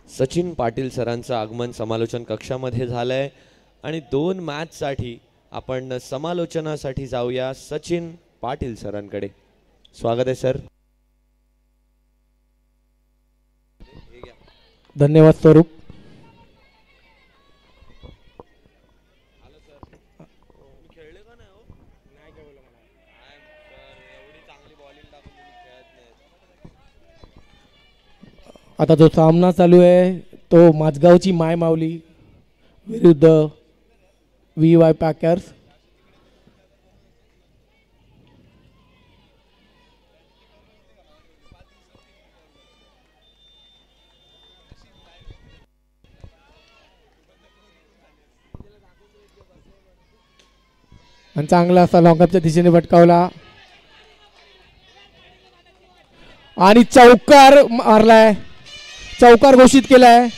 सचिन पाटील सरांचं आगमन समालोचन कक्षामध्ये झालंय आणि 2 मॅचसाठी आपण समालोचनासाठी जाऊया सचिन पाटील सरांकडे। स्वागत आहे सर। धन्यवाद स्वरूप। आता जो सामना चालू आहे तो माझगावची माय माऊली विरुद्ध VY पॅकर्स। आणि चांगला असा लॉंगअपच्या दिशेने भटकावला आणि चौकार मारलाय, चौकार घोषित केलाय।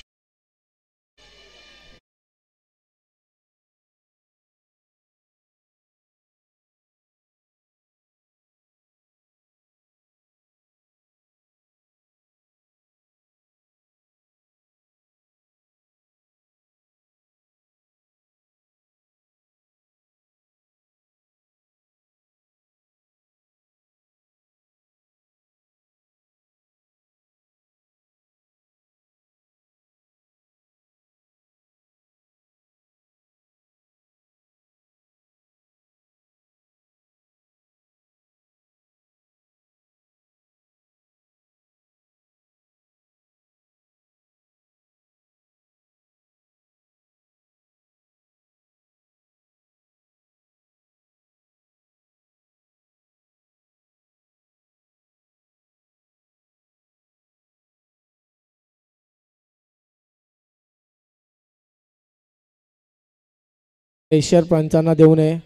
प्रेशर पंचांना देऊ नये।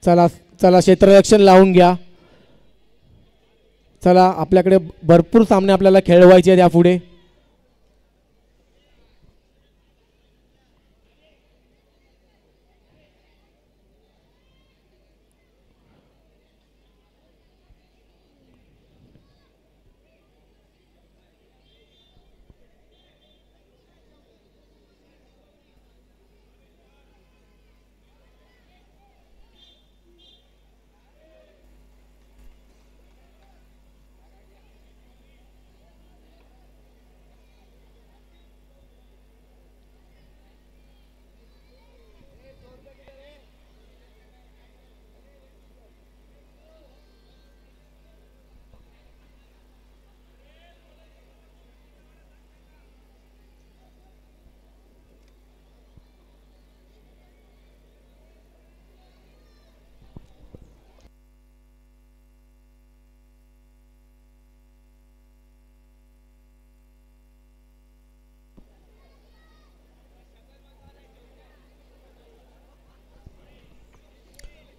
चला चला क्षेत्ररक्षण लावून घ्या। चला आपल्याकडे भरपूर सामने आपल्याला खेळवायचे आहेत यापुढे।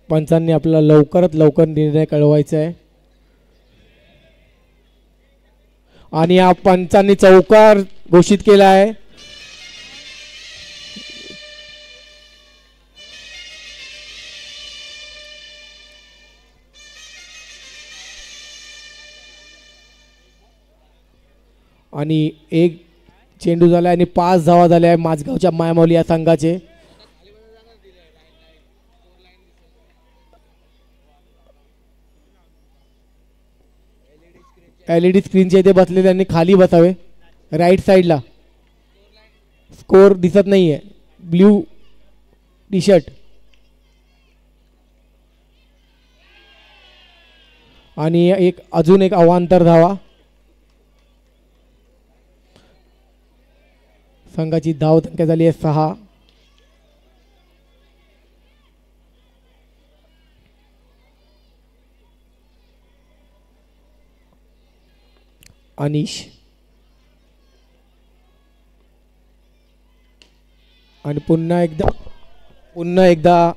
पंचांनी आपल्याला लवकरात लवकर निर्णय कळवायचा आहे आणि या पंचांनी चौकार घोषित केला आहे। आणि एक चेंडू झाला आणि 5 धावा झाल्या आहे माझगावच्या मायमाऊली या संघाचे। LED स्क्रीनच्या इथे बसले त्यांनी खाली बसावे, राईट साइडला। स्कोर दिसत नाहीये। ब्ल्यू टी शर्ट आणि अजून एक अवांतर धावा। संघाची धाव संख्या झाली आहे 6। अनिश आणि पुन्हा एकदा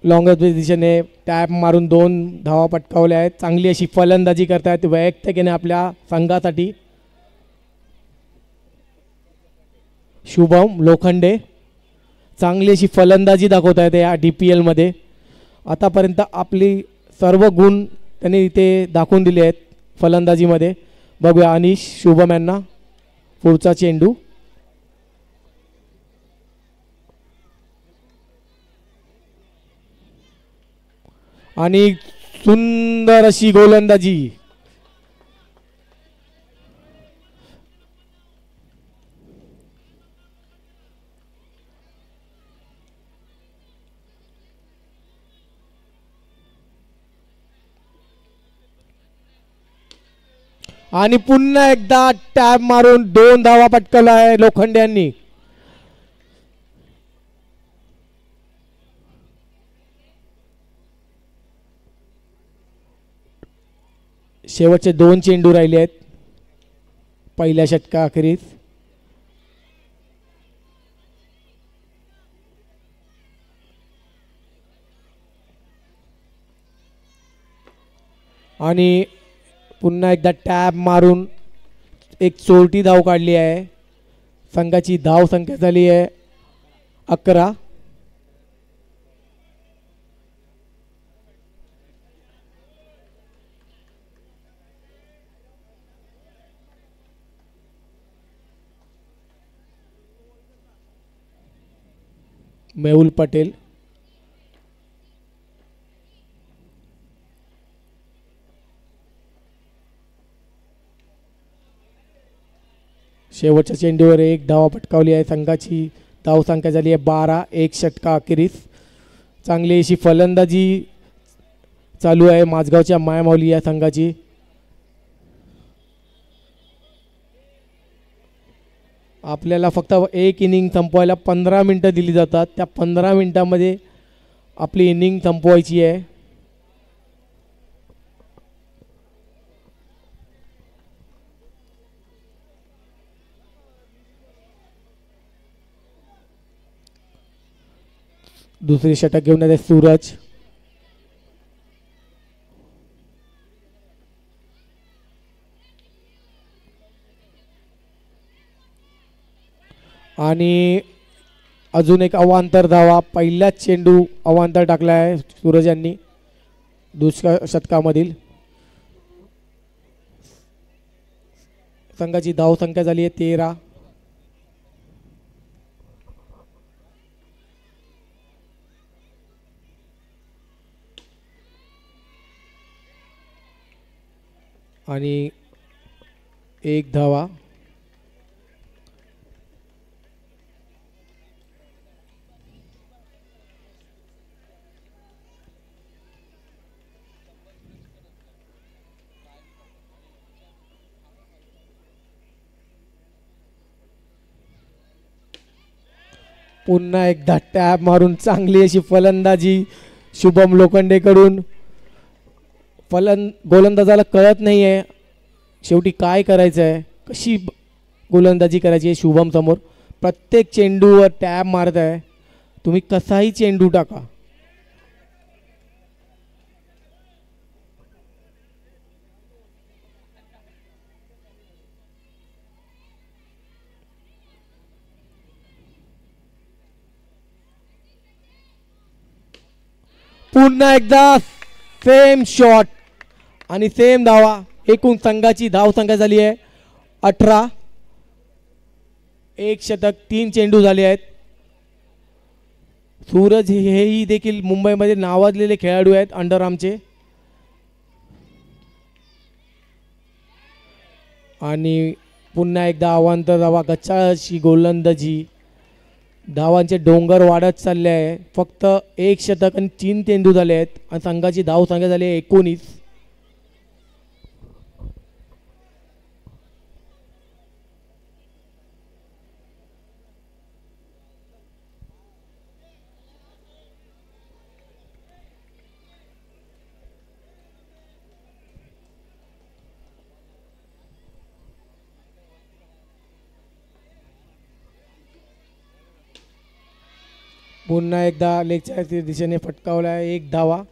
लॉंगच्या दिशेने टॅप मारून 2 धावा पटकावल्या आहेत। चांगली अशी फलंदाजी करतायत वैयक्तिकीने आपल्या संघासाठी। शुभम लोखंडे चांगली अशी फलंदाजी दाखवत आहेत या DPL मध्ये। आतापर्यंत आपली सर्व गुण त्यांनी इथे दाखवून दिले आहेत फलंदाजीमध्ये। बघूया अनिश शुभम यांना पुढचा चेंडू. आणि सुंदर अशी गोलंदाजी. आणि पुन्हा एकदा टॅप मारून 2 धावा पटकवला आहे लोखंडे यांनी. शेवटचे 2 चेंडू राहिले आहेत पहिल्या षटकाअखेरीस. आणि पुन्हा एकदा टॅप मारून एक चोरटी धाव काढली आहे. संघाची धाव संख्या झाली आहे 11. मेहुल पटेल. शेवटच्या चेंडूवर 1 धाव पटकावली आहे. संघाची धाव संख्या झाली आहे 12. 1 षटका अखेरीस चांगली अशी फलंदाजी चालू आहे माझगावच्या मायामाऊली या संघाची. आपल्याला फक्त एक इनिंग संपवायला 15 मिनटं दिली जातात. त्या 15 मिनटामध्ये आपली इनिंग संपवायची आहे. दुसरी षटक घेऊन येते सूरज. आणि अजून एक अवांतर धावा. पहिल्याच चेंडू अवांतर टाकला आहे सूरज यांनी दुसऱ्या षटकामधील. संघाची धाव संख्या झाली आहे 13. आणि 1 धावा. पुन्हा एकदा टॅप मारून चांगली अशी फलंदाजी शुभम लोखंडेकडून. गोलंदाजाला कळत नाही आहे शेवटी काय करायचं आहे, कशी गोलंदाजी करायची आहे. शुभम समोर प्रत्येक चेंडूवर टॅप मारत आहे. तुम्ही कसाही चेंडू टाका. पुन्हा एकदा सेम शॉट आणि सेम धावा. एकूण संघाची धाव संख्या झाली आहे 18. 1 षटक 3 चेंडू झाले आहेत. सूरज हेही देखील मुंबईमध्ये नावाजलेले खेळाडू आहेत अंडरआर्मचे. आणि पुन्हा एकदा अवांतर धावा. गच्चाळ अशी गोलंदाजी. धावांचे डोंगर वाढत चालले आहे. फक्त 1 षटक आणि 3 चेंडू झाले आहेत आणि संघाची धाव संख्या झाली आहे 19. पुन्हा एकदा लेगच्या दिशेने फटकावला आहे 1 धावा.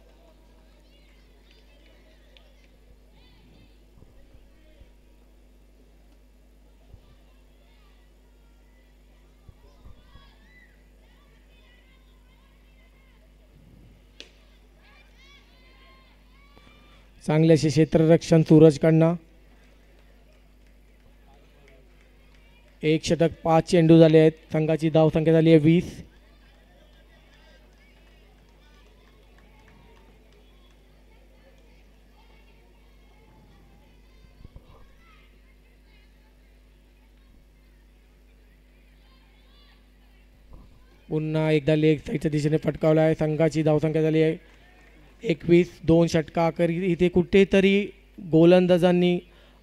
चांगले असे क्षेत्ररक्षण सूरजकडनं. एक षटक 5 चेंडू झाले आहेत. संघाची धावसंख्या झाली आहे 20. पुन्हा एकदा लेग साईडच्या दिशेने फटकावला आहे. संघाची धावसंख्या झाली आहे 21. 2 षटकाखेरीज इथे कुठेतरी गोलंदाजांनी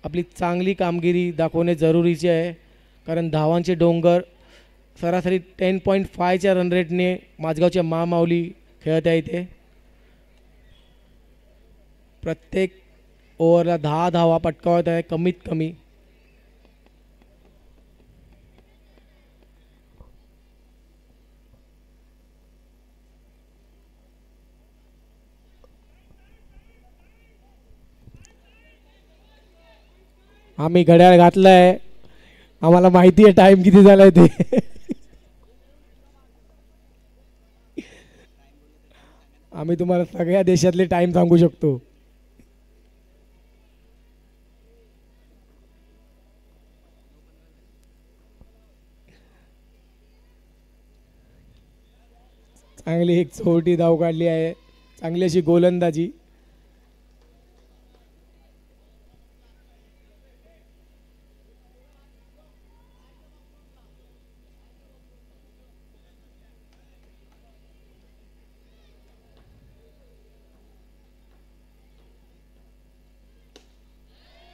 आपली चांगली कामगिरी दाखवणे जरुरीचे आहे, कारण धावांचे डोंगर सरासरी 10.5च्या रन रेटने माझगावच्या महामाऊली खेळत आहे. इथे प्रत्येक ओव्हरला 10 धावा पटकावत आहे कमीत कमी. आम्ही घड्याळ घातलं आहे, आम्हाला माहिती आहे टाइम किती झालाय ते. आम्ही तुम्हाला सगळ्या देशातले टाइम सांगू शकतो. चांगली एक छोटी धाव काढली आहे, चांगली अशी गोलंदाजी.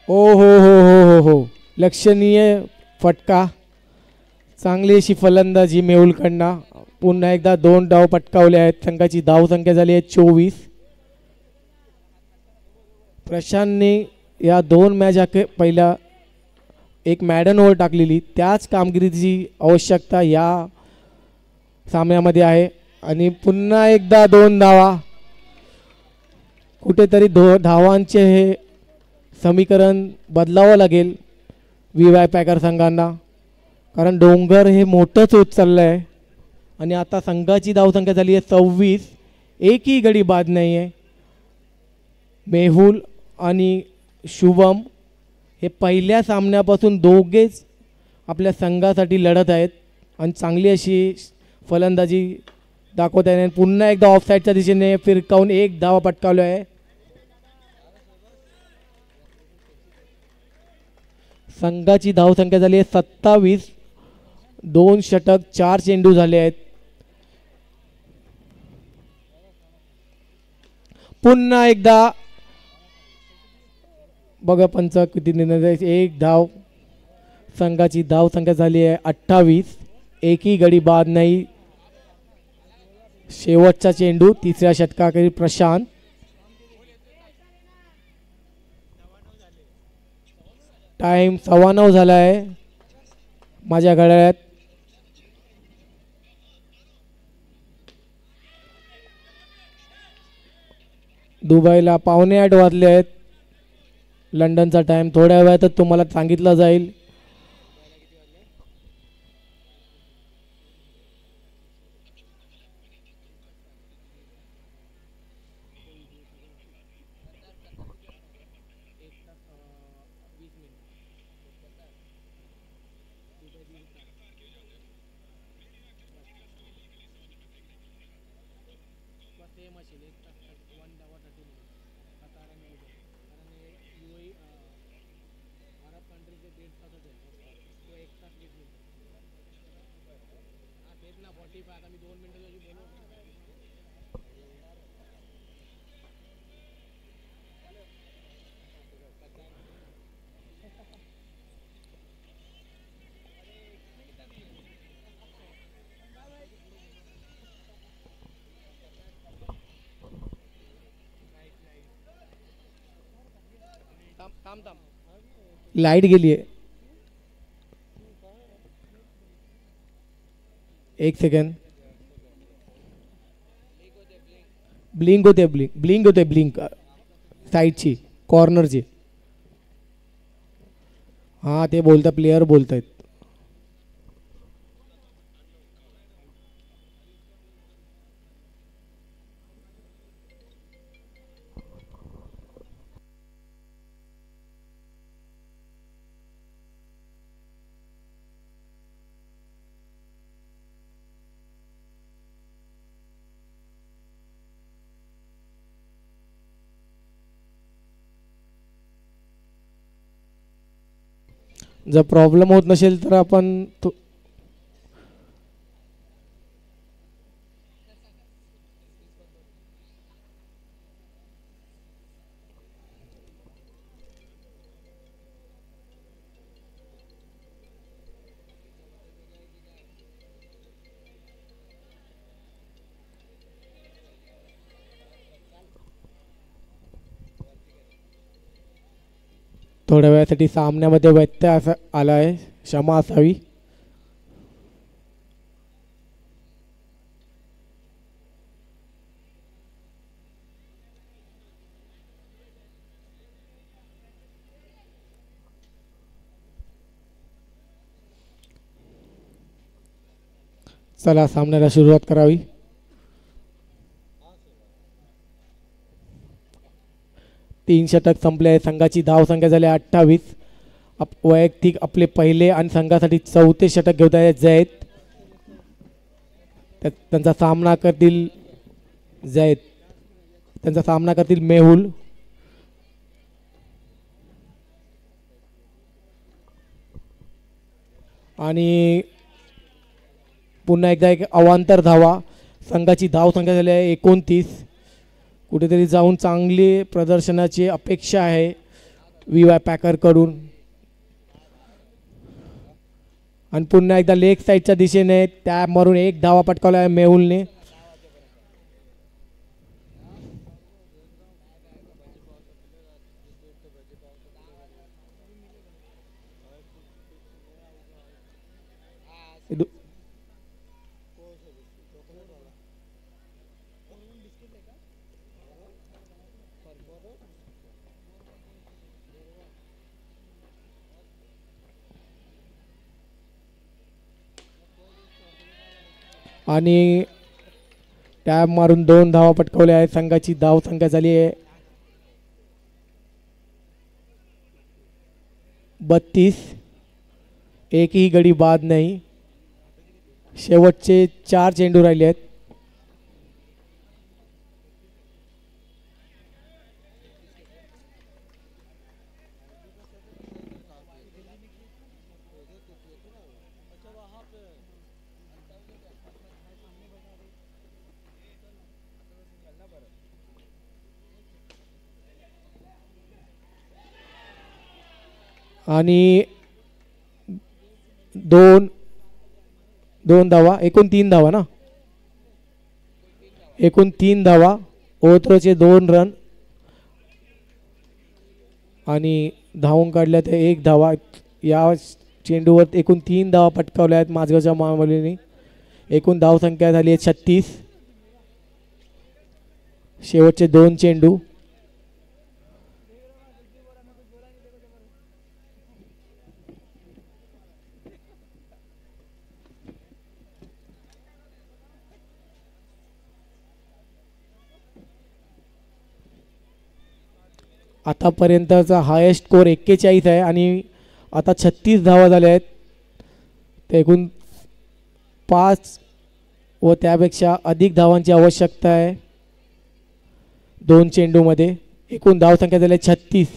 ओ हो हो हो हो हो, लक्षणीय फटका. चांगली अशी फलंदाजी मेहुलकडनं. पुन्हा एकदा 2 डाव पटकावले आहेत. संघाची धावसंख्या झाली आहे 24. प्रशांतने या 2 मॅच पहिला एक मॅडन ओव्हर टाकलेली, त्याच कामगिरीची आवश्यकता या सामन्यामध्ये आहे. आणि पुन्हा एकदा 2 धावा. कुठेतरी धावांचे हे समीकरण बदलावं लागेल VY पॅकर संघांना, कारण डोंगर हे मोठंच होत चाललं आहे. आणि आता संघाची धावसंख्या झाली आहे 26. एकही गडी बाद नाही आहे. मेहुल आणि शुभम हे पहिल्या सामन्यापासून दोघेच आपल्या संघासाठी लढत आहेत आणि चांगली अशी फलंदाजी दाखवत आहे. पुन्हा एकदा ऑफसाईडच्या दिशेने फिरकावून 1 धावा पटकावला आहे. संघाची धावसंख्या झाली आहे 27. 2 षटक 4 चेंडू झाले आहेत. पुन्हा एकदा बघा पंच किती निर्णय. 1 धाव. संघाची धावसंख्या झाली आहे 28. एकही गडी बाद नाही. शेवटचा चेंडू 3ऱ्या षटकाखेरीज प्रशांत. टाइम 9:15 झाला आहे माझ्या घड्याळात. दुबईला 7:45 वाजले आहेत. लंडनचा टाइम थोड्या वेळातच तुम्हाला सांगितलं जाईल. लाईट गेली आहे. 1 सेकंड. ब्लिंक होते ब्लिंक साईडची कॉर्नरची. हां ते बोलता प्लेयर बोलतायत. जर प्रॉब्लेम होत नसेल तर आपण थोड्या वेळासाठी सामन्यामध्ये व्यत्यय असा आला आहे, क्षमा असावी. चला सामन्याला सुरुवात करावी. तीन षटक संपले. संघाची धावसंख्या झाली 28. वैयक्तिक आपले पहिले आणि संघासाठी चौथे षटक घेत आहेत जैद. त्यांचा सामना करतील जैद. त्यांचा सामना करतील मेहुल. आणि पुन्हा एकदा एक अवांतर धावा. संघाची धावसंख्या झाली आहे 29. कुठेतरी जाऊन चांगली प्रदर्शनाची अपेक्षा आहे VY पॅकरकडून. आणि पुन्हा एकदा लेग साईडच्या दिशेने त्या मारून एक धावा पटकावला आहे मेहुलने. आणि टॅब मारून 2 धावा पटकावल्या आहेत. संघाची धावसंख्या झाली आहे 32. एकही गडी बाद नाही. शेवटचे 4 चेंडू राहिले आहेत. आणि दोन धावा, एकूण 3 धावा ना, एकूण 3 धावा. ओथरोचे 2 रन आणि धावून काढल्या ते 1 धावा. या चेंडूवर एकूण 3 धावा पटकावल्या आहेत माझगावच्या मामुलीने. एकूण धावसंख्या झाली आहे 36. शेवटचे 2 चेंडू. आतापर्यंतचा हायेस्ट स्कोर 41 आहे आणि आता 36 धावा झाल्या आहेत. ते एकूण 5 व त्यापेक्षा अधिक धावांची आवश्यकता आहे 2 चेंडूमध्ये. एकूण धावसंख्या झाली 36.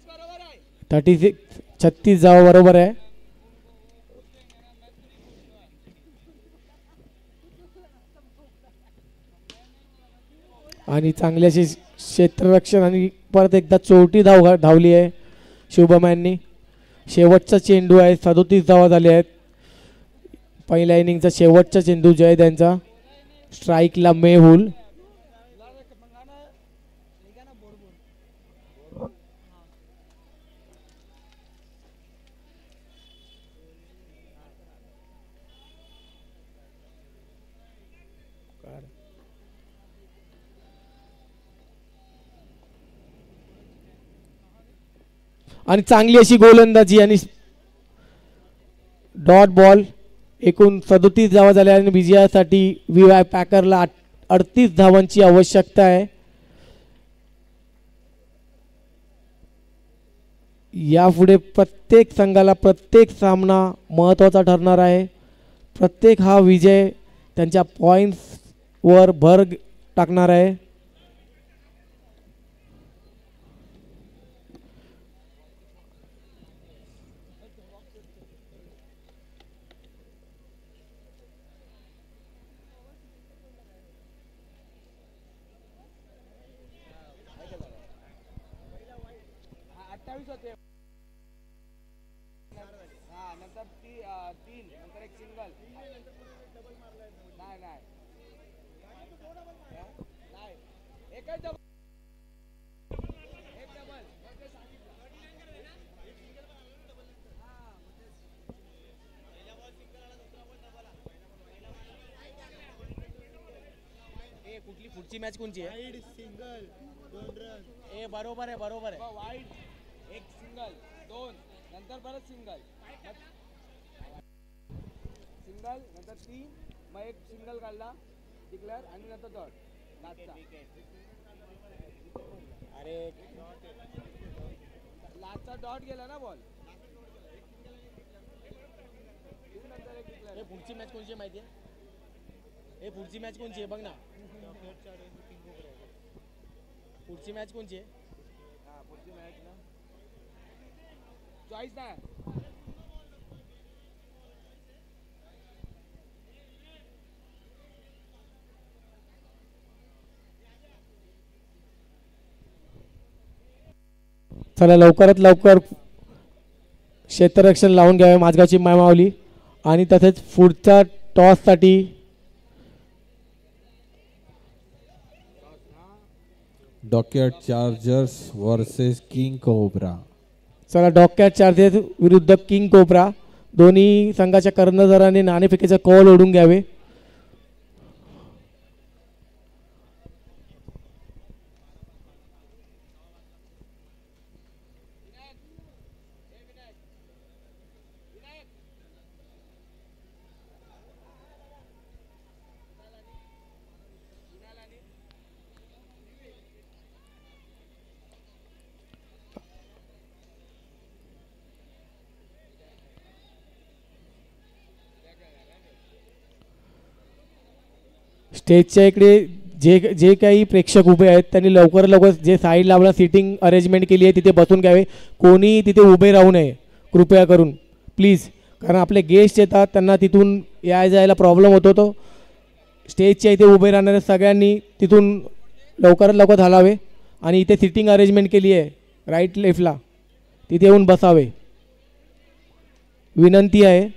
बरोबर 36 धावा बरोबर आहे. आणि चांगली अशी क्षेत्ररक्षण आणि परत एकदा चौथी धाव धावली आहे शुभमॅननी. शेवटचा चेंडू आहे. 37 धावा झाले आहेत. पहिल्या इनिंगचा शेवटचा चेंडू जय त्यांचा. स्ट्राईकला मेहुल. आणि चांगली अशी गोलंदाजी आणि डॉट बॉल. एकूण 37 धावा झाल्या आणि विजयासाठी VY पॅकरला 38 धावांची आवश्यकता आहे. यापुढे प्रत्येक संघाला प्रत्येक सामना महत्त्वाचा ठरणार आहे. प्रत्येक हा विजय त्यांच्या पॉईंट्सवर भर टाकणार आहे. कुठली पुढची मॅच कोणची आहे? Single 2 run. बरोबर आहे बरोबर आहे. वाईड एक सिंगल 2 नंतर परत सिंगल सिंगल नंतर 3 मग एक सिंगल काढला डिक्लेअर आणि नंतर डॉट लास्टचा. अरे लास्टचा डॉट गेला ना बॉल. पुढची मॅच कोणची आहे माहिती आहे? पुढची मॅच कोणची आहे बघ ना. पुढची मॅच कोणची आहे? पुढची मॅच ना चॉईस नाही. चला लवकरात लवकर क्षेत्ररक्षण लावून घ्यावे माझगावची मायमावली. आणि तसेच पुढच्या टॉससाठी Dockyard Chargers versus King Cobra. चला डॉकयार्ड चार्जर्स विरुद्ध किंग कोब्रा. दोन्ही संघाच्या कर्णधाराने नाणेफेकीचा कॉल ओढून घ्यावे. स्टेजच्या इकडे जे जे काही प्रेक्षक उभे आहेत त्यांनी लवकर लवकर जे साईडला आपला सिटिंग अरेंजमेंट केली आहे तिथे बसून घ्यावे. कोणी तिथे उभे राहू नये कृपया करून प्लीज. कारण आपले गेस्ट येतात त्यांना तिथून जायला प्रॉब्लेम होतो. तो स्टेजच्या इथे उभे राहणाऱ्या सगळ्यांनी तिथून लवकरात लवकर हलावे. आणि इथे सिटिंग अरेंजमेंट केली आहे राईट लेफ्टला तिथे येऊन बसावे विनंती आहे.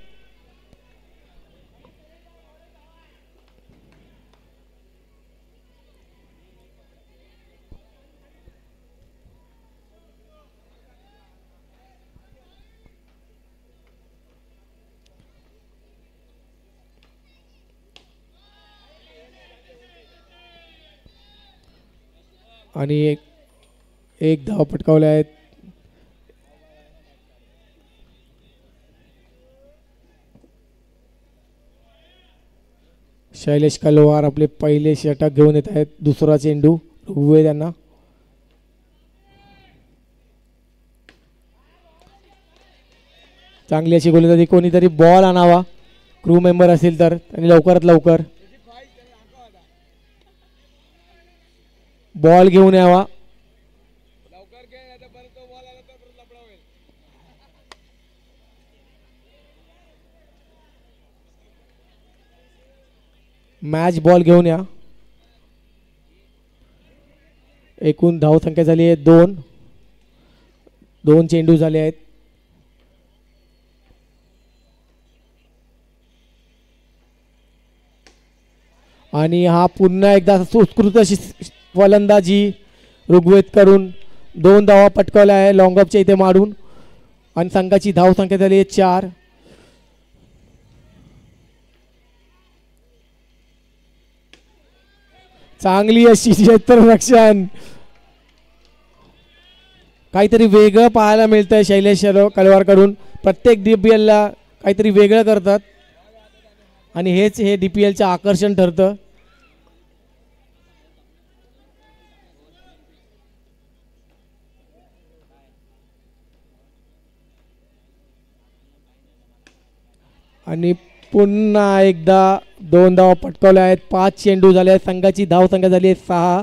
आणि एक धाव पटकावले आहेत. शैलेश कलवार आपले पहिले षटक घेऊन येत आहेत. दुसरा चेंडू ऋग्वेद यांना. चांगली अशी गोलंदाजी. कोणीतरी बॉल आणावा क्रू मेंबर असेल तर आणि लवकरात लवकर बॉल घेऊन यावा. मॅच बॉल घेऊन या. एकूण धावसंख्या झाली आहे 2. 2 चेंडू झाले आहेत. आणि हा पुन्हा एकदा सुत्कृत अशी फलंदाजी ऋग्वेद करून 2 धावा पटकावल्या आहे लॉंगअपच्या इथे मारून. आणि संघाची धावसंख्या झाली आहे 4. चांगली अशी क्षेत्ररक्षण. काहीतरी वेगळं पाहायला मिळतंय शैलेश कलवारकडून. प्रत्येक DPL ला काहीतरी वेगळं करतात आणि हेच हे DPLचं आकर्षण ठरतं. आणि पुन्हा एकदा 2 धावा पटकावल्या आहेत. 5 चेंडू झाले आहेत. संघाची धावसंख्या झाली आहे 6.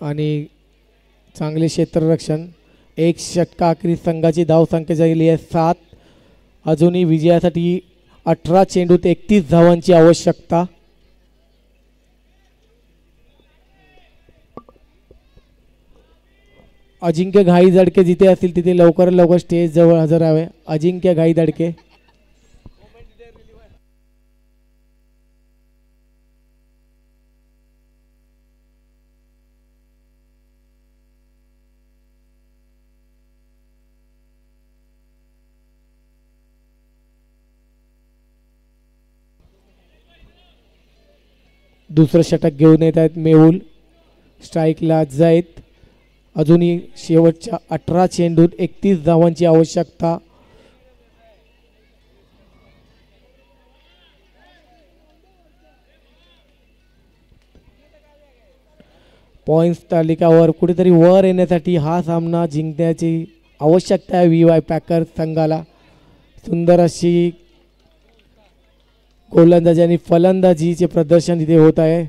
आणि चांगले क्षेत्ररक्षण. एक षटकाखेरी संघाची धावसंख्या झाली आहे 7. अजूनही विजयासाठी 18 चेंडूत 31 धावांची आवश्यकता. अजिंक्य घाई दडके जिथे असतील तिथे लवकर लवकर स्टेज जवळ हजर राहावे. अजिंक्य घाई दडके. दुसरं षटक घेऊन येत आहेत मेहुल. स्ट्राईकला जाईत. अजूनही शेवटच्या 18 चेंडूत 31 धावांची आवश्यकता. पॉइंट्स तालिकावर कुठेतरी वर येण्यासाठी हा सामना जिंकण्याची आवश्यकता आहे व्ही वाय पॅकर संघाला. सुंदर अशी गोलंदाजी आणि फलंदाजीचे प्रदर्शन इथे होत आहे.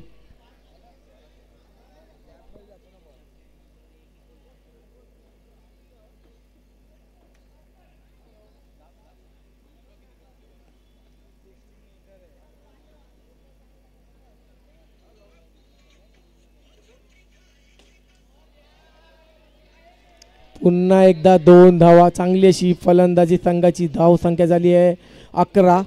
पुन्हा एकदा 2 धावा. चांगली अशी फलंदाजी. संघाची धाव संख्या झाली आहे 11.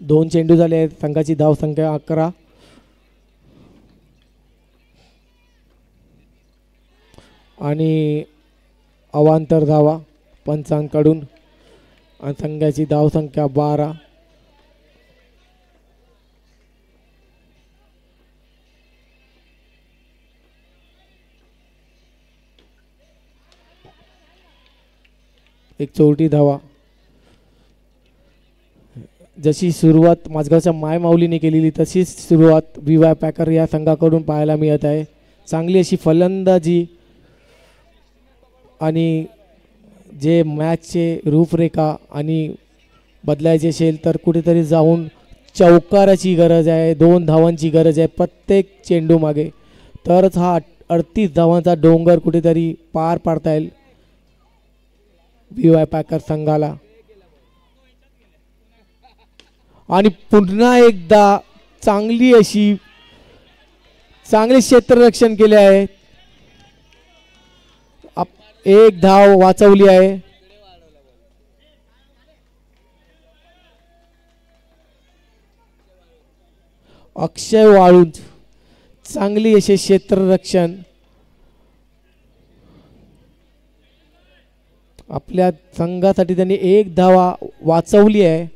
दोन चेंडू झाले आहेत. संघाची धाव संख्या 11. आणि अवांतर धावा पंचांकडून. आणि संघाची धाव संख्या 12. एक चौटी धावा. जशी सुरुवात माझगावच्या माय माऊलीने केलेली तशीच सुरुवात व्ही वाय पॅकर या संघाकडून पाहायला मिळत आहे. चांगली अशी फलंदाजी आणि जे मॅचचे रूपरेखा आणि बदलायचे असेल तर कुठेतरी जाऊन चौकाराची गरज आहे. 2 धावांची गरज आहे प्रत्येक चेंडू मागे. तरच हा 38 धावांचा डोंगर कुठेतरी पार पाडता येईल व्ही वाय पॅकर संघाला. आणि पुन्हा एकदा चांगली अशी चांगले क्षेत्ररक्षण केले आहे. एक धाव वाचवली आहे. अक्षय वाळुंज चांगली असे क्षेत्ररक्षण. आपल्या संघासाठी त्यांनी एक धावा वाचवली आहे.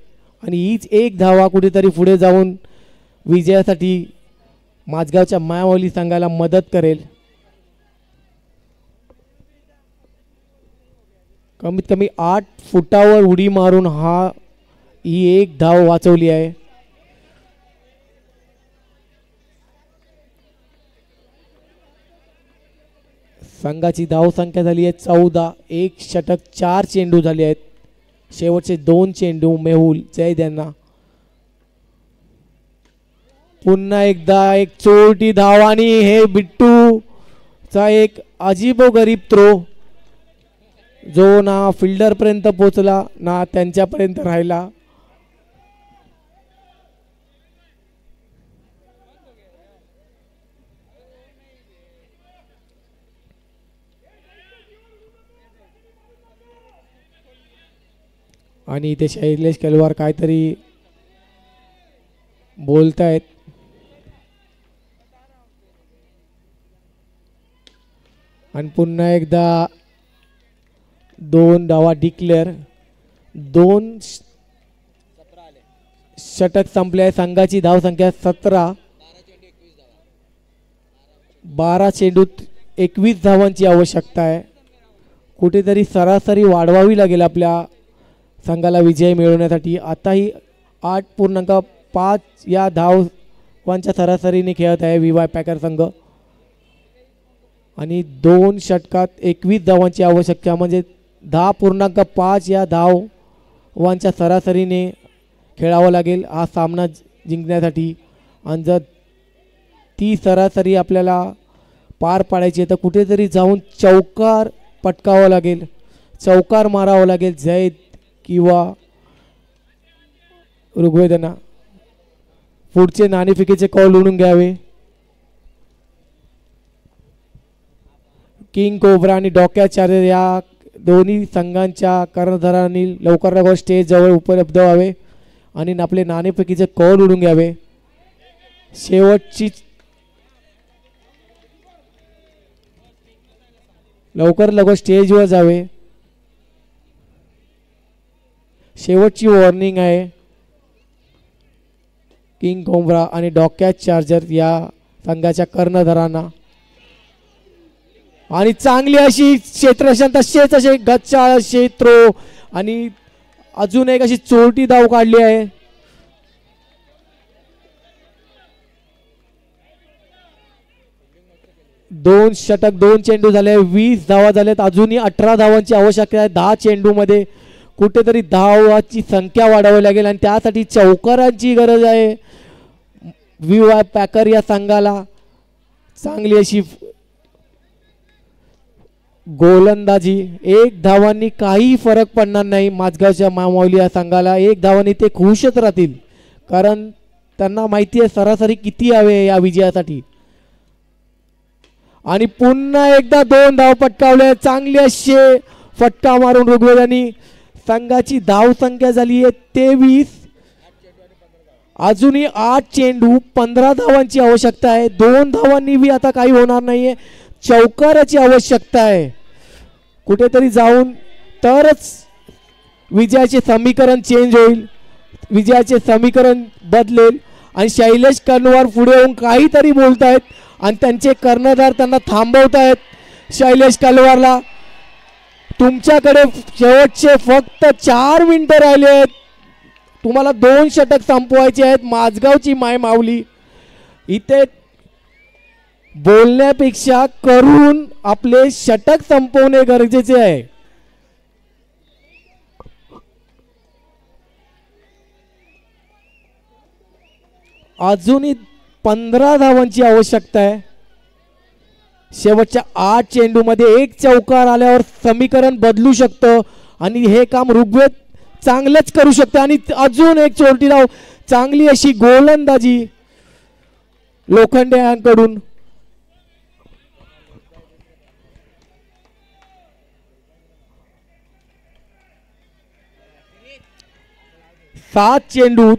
आणि हीच एक धावा कुठेतरी पुढे जाऊन विजयासाठी माझगावच्या मायावली संघाला मदत करेल. कमीत कमी 8 फुटावर उडी मारून ही एक धाव वाचवली आहे. संघाची धाव संख्या झाली आहे 14. एक षटक 4 चेंडू झाले आहेत. शेवटचे 2 चेंडू मेहुल जय त्यांना. पुन्हा एकदा एक चोरटी धाव. आणि हे बिट्टूचा एक अजीबोगरीब थ्रो जो ना फिल्डर पर्यंत पोहोचला ना त्यांच्यापर्यंत राहिला. आणि इथे शैलेश कलवार काहीतरी बोलतायत. आणि पुन्हा एकदा 2 धावा डिक्लेअर. 2 षटक संपले. संघाची धावसंख्या 17. 12 चेंडूत 21 धावांची आवश्यकता आहे. कुठेतरी सरासरी वाढवावी लागेल आपल्या संघाला विजय मिळवण्यासाठी. आताही 8.5 या धावांच्या सरासरीने खेळत आहे VY पॅकर संघ. आणि 2 षटकात 21 धावांची आवश्यकता म्हणजे 10.5 या धावांच्या सरासरीने खेळावं लागेल हा सामना जिंकण्यासाठी. आणि जर ती सरासरी आपल्याला पार पाडायची तर कुठेतरी जाऊन चौकार पटकावं लागेल, चौकार मारावं लागेल जैद किंवा ऋग्वेदना. पुढचे नाणेफेकीचे कॉल उडून घ्यावे. किंग कोब्रा आणि डॉक्या चार्जर या दोन्ही संघांच्या कर्णधारांनी लवकर लवकर स्टेज जवळ उपलब्ध व्हावे आणि आपले नाणेफेकीचे कॉल उडून घ्यावे. शेवटची लवकर लवकर स्टेजवर जावे. शेवटची वॉर्निंग आहे किंग कोब्रा आणि डॉक्या चार्जर या संघाच्या कर्णधारांना. आणि चांगली अशी क्षेत्ररक्षण तसेच असे गच्चाळ क्षेत्र आणि अजून एक अशी चोरटी धाव काढली आहे. दोन षटक 2 चेंडू झाले, 20 धावा झाल्यात. अजूनही 18 धावांची आवश्यकता आहे. 10 चेंडू मध्ये कुठेतरी धावाची संख्या वाढवावी लागेल आणि त्यासाठी चौकारांची गरज आहे. VY पॅकर या संघाला चांगली अशी गोलंदाजी. 1 धावांनी काही फरक पडणार नाही माझगावच्या मामावली या संघाला. 1 धावांनी ते खुशच राहतील कारण त्यांना माहिती आहे सरासरी किती हवे या विजयासाठी. आणि पुन्हा एकदा 2 धाव पटकावले. चांगले असे फटका मारून ऋग्वेदांनी संघाची धावसंख्या झाली आहे 23. अजूनही 8 चेंडू 15 धावांची आवश्यकता आहे. 2 धावांनी बी आता काही होणार नाहीये. चौकाराची आवश्यकता आहे कुठेतरी जाऊन तरच विजयाचे समीकरण चेंज होईल, विजयाचे समीकरण बदलेल. आणि शैलेश कनवार पुढे येऊन काहीतरी बोलतायत आणि त्यांचे कर्णधार त्यांना थांबवतायत. शैलेश कलवारला तुमच्याकडे शेवटचे फक्त 4 मिनिटं राहिले आहेत. तुम्हाला 2 षटक संपवायचे आहेत. माझगावची माय माऊली इथे बोलण्यापेक्षा करून आपले षटक संपवणे गरजेचे आहे. अजूनही 15 धावांची आवश्यकता आहे. शेवटच्या 8 चेंडू मध्ये 1 चौकार आल्यावर समीकरण बदलू शकतं आणि हे काम ऋग्वेद चांगलंच करू शकते. आणि अजून एक चोरटी धाव. चांगली अशी गोलंदाजी लोखंडे यांकडून. सात चेंडूत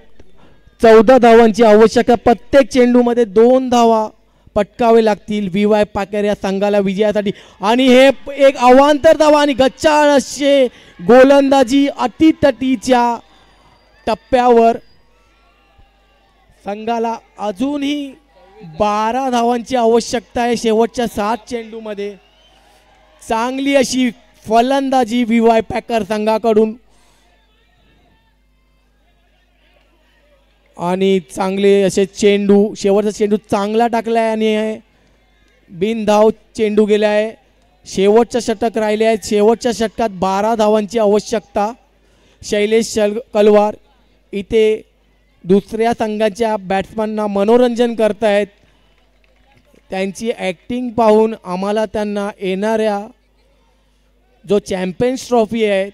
14 धावांची आवश्यकता. प्रत्येक चेंडू मध्ये 2 धावा पटकावे लागतील VY पॅकर या संघाला विजयासाठी. आणि हे एक अवांतर धावा आणि गच्चाळ असे गोलंदाजी अटीतटीच्या टप्प्यावर. संघाला अजूनही 12 धावांची आवश्यकता आहे शेवटच्या 7 चेंडू मध्ये. चांगली अशी फलंदाजी VY पॅकर संघाकडून आणि चांगले असे चेंडू. शेवटचा चेंडू चांगला टाकलाय आणि बिनधाव चेंडू गेला आहे. शेवटचं षटक राहिले आहेत. शेवटच्या षटकात 12 धावांची आवश्यकता. शैलेश कलवार इथे दुसऱ्या संघाच्या बॅट्समॅनना मनोरंजन करतायत. त्यांची ॲक्टिंग पाहून आम्हाला त्यांना येणाऱ्या जो चॅम्पियन्स ट्रॉफी आहे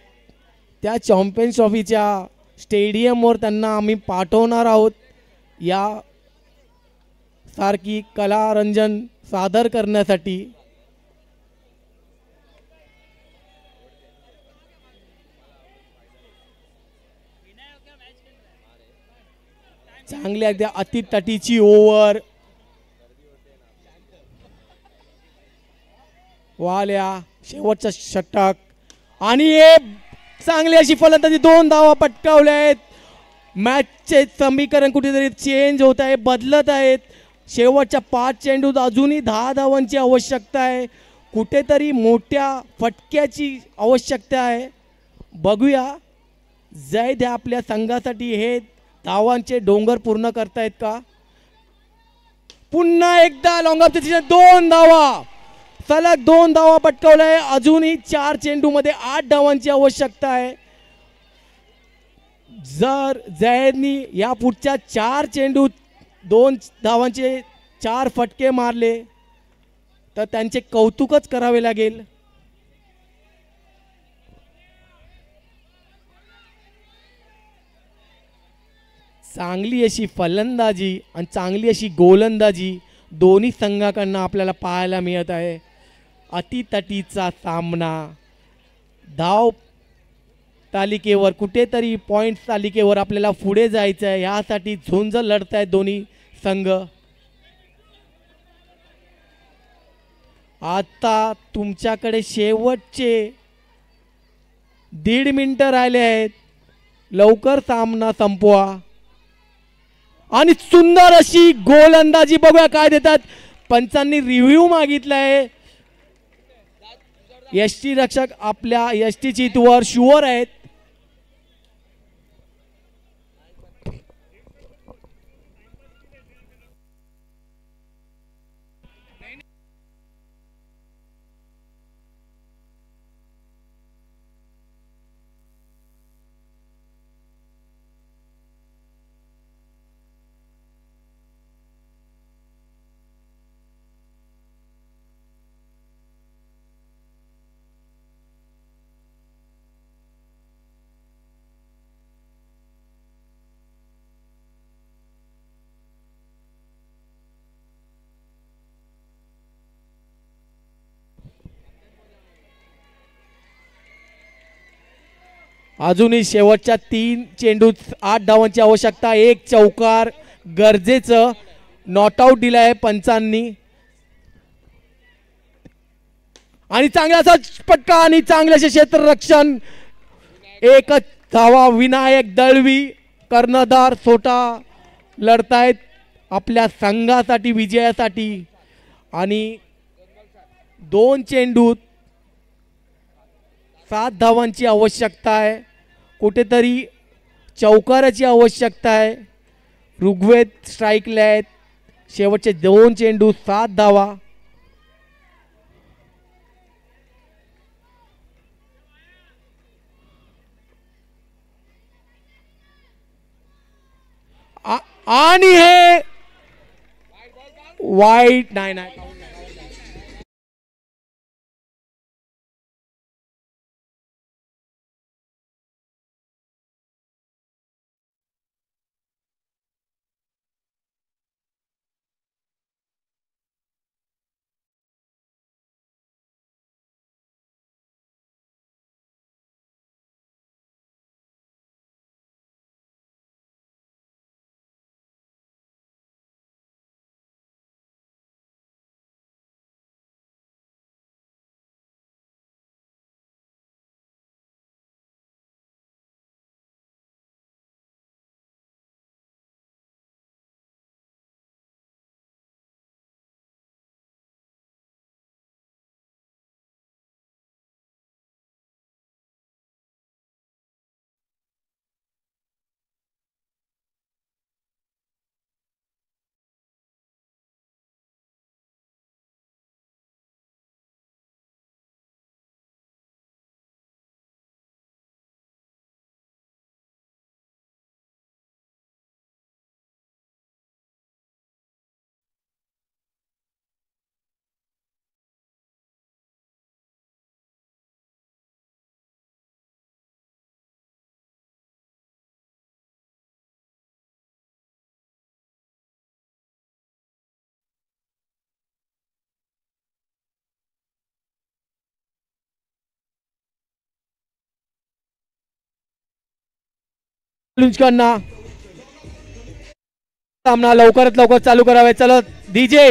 त्या चॅम्पियन्स ट्रॉफीच्या स्टेडियमवर त्यांना आम्ही पाठवणार आहोत. या सारखी कलारंजन सादर करण्यासाठी. चांगली अगदी अतितटीची ओव्हर. वाल्या शेवटचा षटक आणि हे चांगली अशी फलंदाजी, 2 धावा पटकावल्या आहेत. मॅचचे समीकरण कुठेतरी चेंज होत आहे, बदलत आहेत. शेवटच्या 5 चेंडूत अजूनही 10 धावांची आवश्यकता आहे. कुठेतरी मोठ्या फटक्याची आवश्यकता आहे. बघूया जैद आपल्या संघासाठी हे धावांचे डोंगर पूर्ण करतायत का. पुन्हा एकदा लॉंग ऑफ द सीझन 2 धावा, सलग 2 धावा पटकावल्या आहे. अजूनही 4 चेंडूमध्ये 8 धावांची आवश्यकता आहे. जर जैदनी या पुढच्या 4 चेंडूत 2 धावांचे 4 फटके मारले तर त्यांचे कौतुकच करावे लागेल. चांगली अशी फलंदाजी आणि चांगली अशी गोलंदाजी दोन्ही संघाकडनं आपल्याला पाहायला मिळत आहे. अतितटीचा सामना, धाव तालिकेवर कुठेतरी पॉईंट तालिकेवर आपल्याला पुढे जायचं आहे. यासाठी झुंज लढत आहेत दोन्ही संघ. आता तुमच्याकडे शेवटचे 1.5 मिनिटं राहिले आहेत. लवकर सामना संपवा. आणि सुंदर अशी गोलंदाजी, बघूया काय देतात. पंचांनी रिव्ह्यू मागितलाय. यष्टी रक्षक आपल्या यष्टी चितवर शुअर आहेत. अजूनही शेवटच्या 3 चेंडूत 8 धावांची आवश्यकता. 1 चौकार गरजेचं नॉट आउट दिलाय पंचांनी. आणि चांगला पटका आणि चांगल्याचे क्षेत्ररक्षण. 1 धावा. विनायक दळवी कर्णधार सोटा लढतायत आपल्या संघासाठी विजयासाठी. आणि 2 चेंडूत 7 धावांची आवश्यकता आहे. कुठेतरी चौकाराची आवश्यकता आहे. ऋग्वेद स्ट्राईकला आहेत. शेवटचे 2 चेंडू 7 धावा. आणि हे वाईट नाही. लुंजकांना सामना लवकरात लवकर चालू करावे. चला डीजे